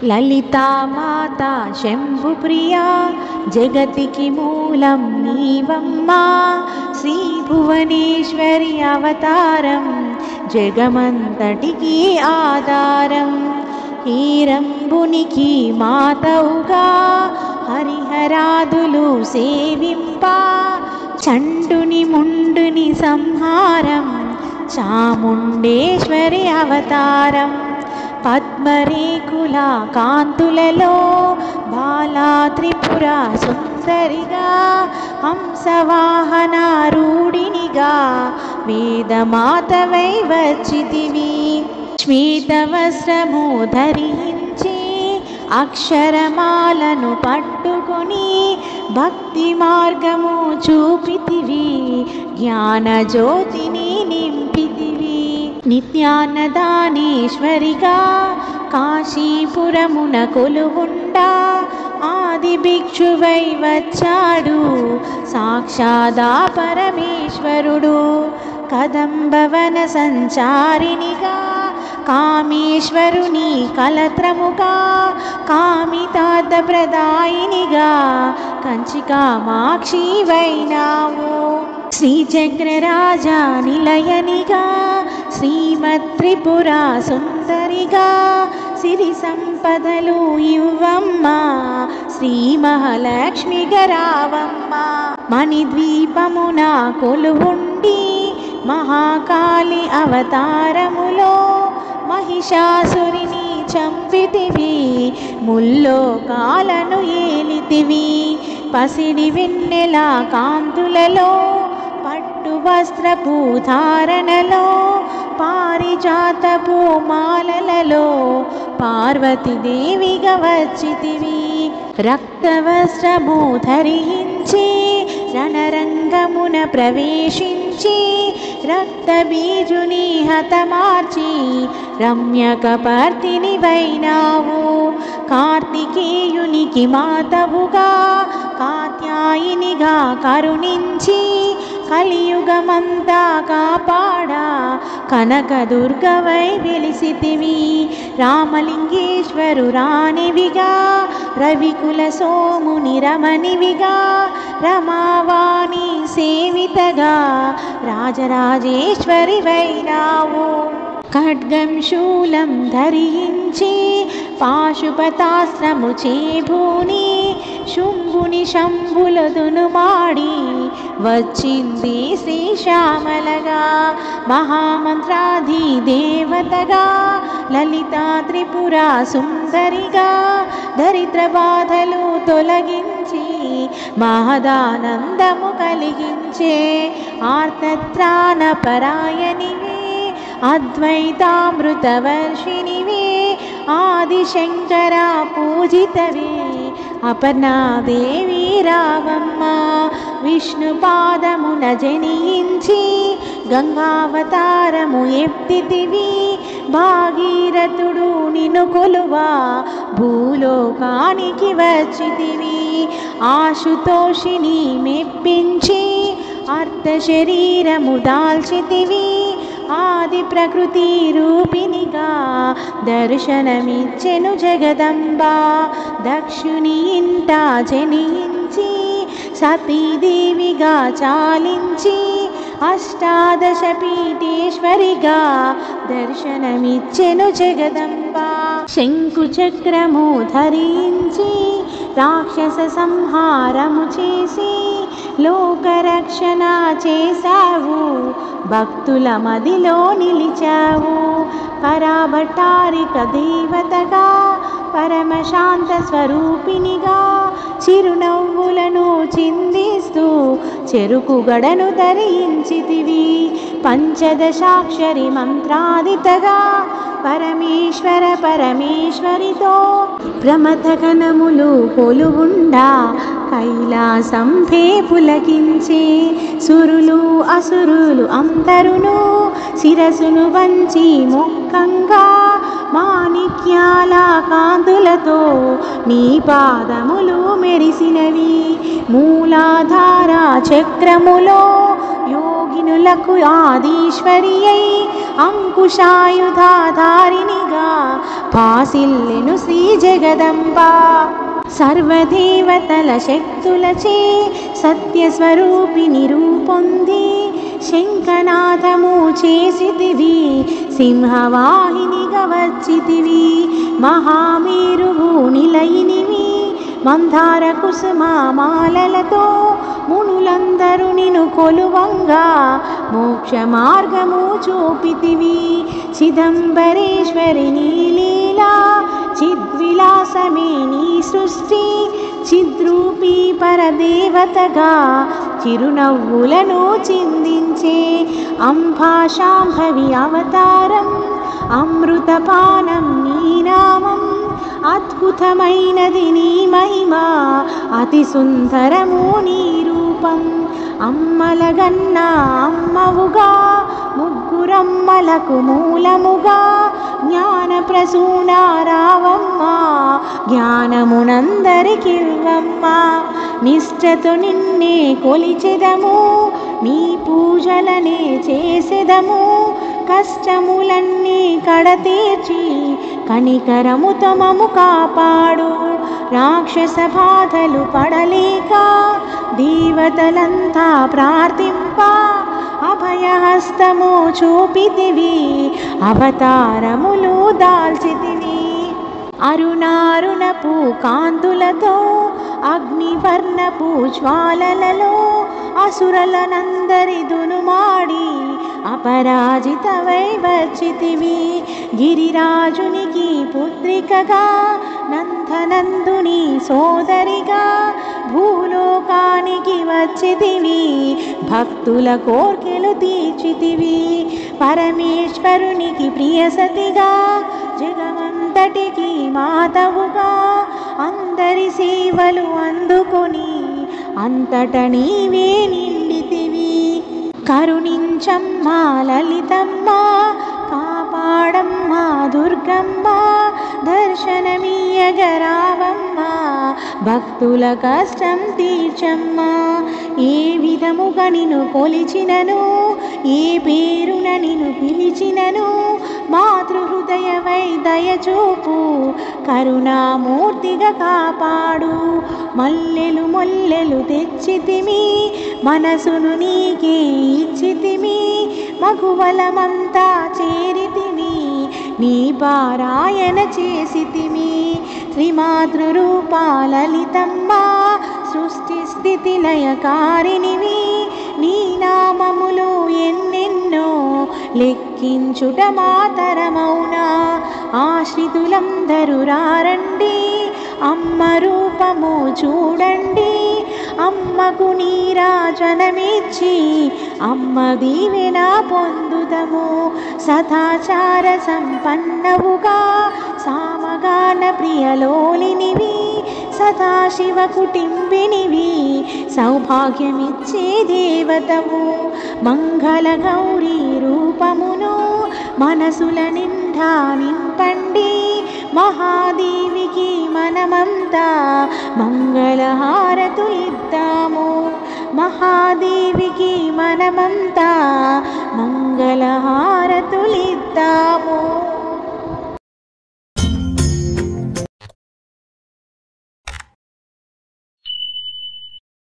లలితా మాత శంభుప్రియా జగతికి మూలం నీవమ్మా, శ్రీ భువనేశ్వరి అవతారం జగమంతటికి ఆధారం. హీరంబునికి మాతవుగా హరిహరాదులు సేవింప, చండుని ముండుని సంహారం చాముండేశ్వరి అవతారం. పద్మరేకుల కాంతులలో బాలా త్రిపుర సుందరిగా, హంసవాహనారూఢినిగా వేదమాతవై వచ్చితివి. శ్వేతవస్త్రము ధరించి అక్షరమాలను పట్టుకొని భక్తి మార్గము చూపితివి, జ్ఞానజ్యోతిని నింపితివి. నిత్యాన్నదానేశ్వరిగా కాశీపురమున కొలువుండా, ఆది భిక్షువై వచ్చాడు సాక్షాదా పరమేశ్వరుడు. కదంబవన సంచారినిగా కామేశ్వరుని కలత్రముగా, కామితార్థ ప్రదాయినిగా కంచి కామాక్షి వైనావు. శ్రీచక్రరాజ నిలయనిగా శ్రీమత్రిపుర సుందరిగా, సిరి సంపదలు ఇవ్వమ్మా శ్రీ మహాలక్ష్మిగా రావమ్మా. మణిద్వీపమున కొలువుండి మహాకాళి అవతారములో మహిషాసురిని చంపితివి, ముల్లోకాలను ఏలితివి. పసిడి వెన్నెల కాంతులలో పట్టు వస్త్రపు ధారణలో, పారిజాతపు మాలలలో పార్వతీదేవిగా వచ్చితివి. రక్తవస్త్రము ధరించి రణరంగమున ప్రవేశించి, రక్తబీజుని హతమార్చి రమ్యకపర్తిని వైనావు. కార్తికేయునికి మాతవుగా కాత్యాయినిగా కరుణించి, కలియుగమంతా కాపాడా కనకదుర్గవై వెలిసితివి. రామలింగేశ్వరు రాణివిగా రవికుల సోముని రమణివిగా, రమావాణి సేవితగా రాజరాజేశ్వరి వైనావు. ఖడ్గం శూలం ధరించి పాశుపతాస్త్రము చేభూని, శుంభుని శంభులదును మాడి వచ్చింది శ్రీశ్యామలగా. మహామంత్రాధి దేవతగా లలితా త్రిపుర సుందరిగా, దరిద్ర బాధలు తొలగించి మహదానందము కలిగించే ఆర్తత్రాణ పరాయణివే, అద్వైతామృతవర్షిణివే, ఆదిశంకర పూజితవే అపర్ణాదేవి రావమ్మ. విష్ణు పాదమున జనించి గంగావతారము ఎత్తితివి, భాగీరథుడు నిన్ను కొలువా భూలోకానికి వచ్చితివి. ఆశుతోషిని మెప్పించి అర్ధ శరీరము దాల్చితివి, ఆది ప్రకృతి రూపినిగా దర్శనమిచ్చెను జగదంబ. దక్షుని ఇంట జనించి సతీదేవిగా చాలించి, అష్టాదశ పీఠేశ్వరిగా దర్శనమిచ్చెను జగదంబ. శంకు చక్రము ధరించి రాక్షస సంహారము చేసి లోకరక్షణ చేశావు, భక్తుల మదిలో నిలిచావు. పరాభట్టారిక దేవతగా పరమశాంత స్వరూపినిగా, చిరునవ్వులను చిందిస్తూ చెరుకు గడను ధరించితివి. పంచదశాక్షరి మంత్రాదితగా పరమేశ్వర పరమేశ్వరితో ప్రమథగణములు కొలువుండా, కైలాసంపే పులకించే సురులు అసురులు అందరును శిరసును వంచి మొక్కంగా, మాణిక్యాల కాంతులతో నీ పాదములు మెరిసినవి. మూలాధార చక్రములో యోగి కోటినులకు ఆదీశ్వరి అయి అంకుశాయుధాధారిణిగా భాసిల్లెను శ్రీ జగదంబ. సర్వదేవతల శక్తులచే సత్యస్వరూపిణి రూపొంది శంఖనాదము చేసితివి, సింహవాహినిగా వచ్చితివి. మహామేరువు నిలయినివి మందార కుసుమామాలలతో మునులందరూ నిన్ను కొలువంగా మోక్ష మార్గము చూపితివి. చిదంబరేశ్వరి నీ లీలా చిద్విలాసమే నీ సృష్టి, చిద్రూపీ పరదేవతగా చిరునవ్వులను చిందించే అంబాశాంభవి అవతారం. అమృతపానం నీ నామం, అద్భుతమైనది నీ మహిమ, అతి సుందరము నీ రూపం. అమ్మలగన్న అమ్మవుగా ముగ్గురమ్మలకు మూలముగా జ్ఞాన ప్రసూనారావమ్మ, జ్ఞానమునందరికివ్వమ్మ. నిష్ఠతో నిన్నే కొలిచెదము, నీ పూజలనే చేసెదము. కష్టములన్నీ కడతీర్చి కనికరముతో మము కాపాడు. రాక్షస బాధలు పడలేక దేవతలంతా ప్రార్థింప అభయహస్తము చూపితివి, అవతారములు దాల్చితివి. అరుణారుణపు కాంతులతో అగ్నివర్ణపు జ్వాలలలో అసురలనందరి దునుమాడి అపరాజితవై వచ్చితివి. గిరిరాజునికి పుత్రికగా నందనందుని సోదరిగా భూలోకానికి వచ్చితివి, భక్తుల కోర్కెలు తీర్చితివి. పరమేశ్వరునికి ప్రియసతిగా జగమంతటికి మాతవుగా అందరి సేవలు అందుకొని అంతట నీవే నిండితివి. కరుణించమ్మా లలితమ్మ, కాపాడమ్మా దుర్గమ్మ, దర్శనమీయగరావమ్మ, భక్తుల కష్టం తీర్చమ్మా. ఏ విధముగా నిన్ను కొలిచినను, ఏ పేరున నిన్ను పిలిచినను, మాతృహృదయవై దయచూపు, కరుణామూర్తిగా కాపాడు. మల్లెలు మొల్లెలు తెచ్చితిమి, మనసును నీకే ఇచ్చితిమి, మగువలమంతా చేరితిమి, నీ పారాయణ చేసితిమి. శ్రీమాతృరూపా లలితమ్మ, సృష్టి స్థితి లయకారిణివి, నీ నామములు ఎన్నెన్నో లెక్కించుట మాతరమౌనా. ఆశ్రితులందరూ రారండి, అమ్మ రూపము చూడండి, అమ్మకు నీరాజనమిచ్చి అమ్మ దీవెన పొందుదము. సదాచార సంపన్నవుగా సామగాన ప్రియలోలినివి, సదాశివ కుటుంబినివి, సౌభాగ్యమిచ్చే దేవతవు. మంగళ గౌరీ రూపమును మనసుల నిండా నింపండి, మహాదేవికి మనమంతా మంగళహారతులిద్దాము. మహాదేవికి మనమంతా మంగళహారతులిద్దాము.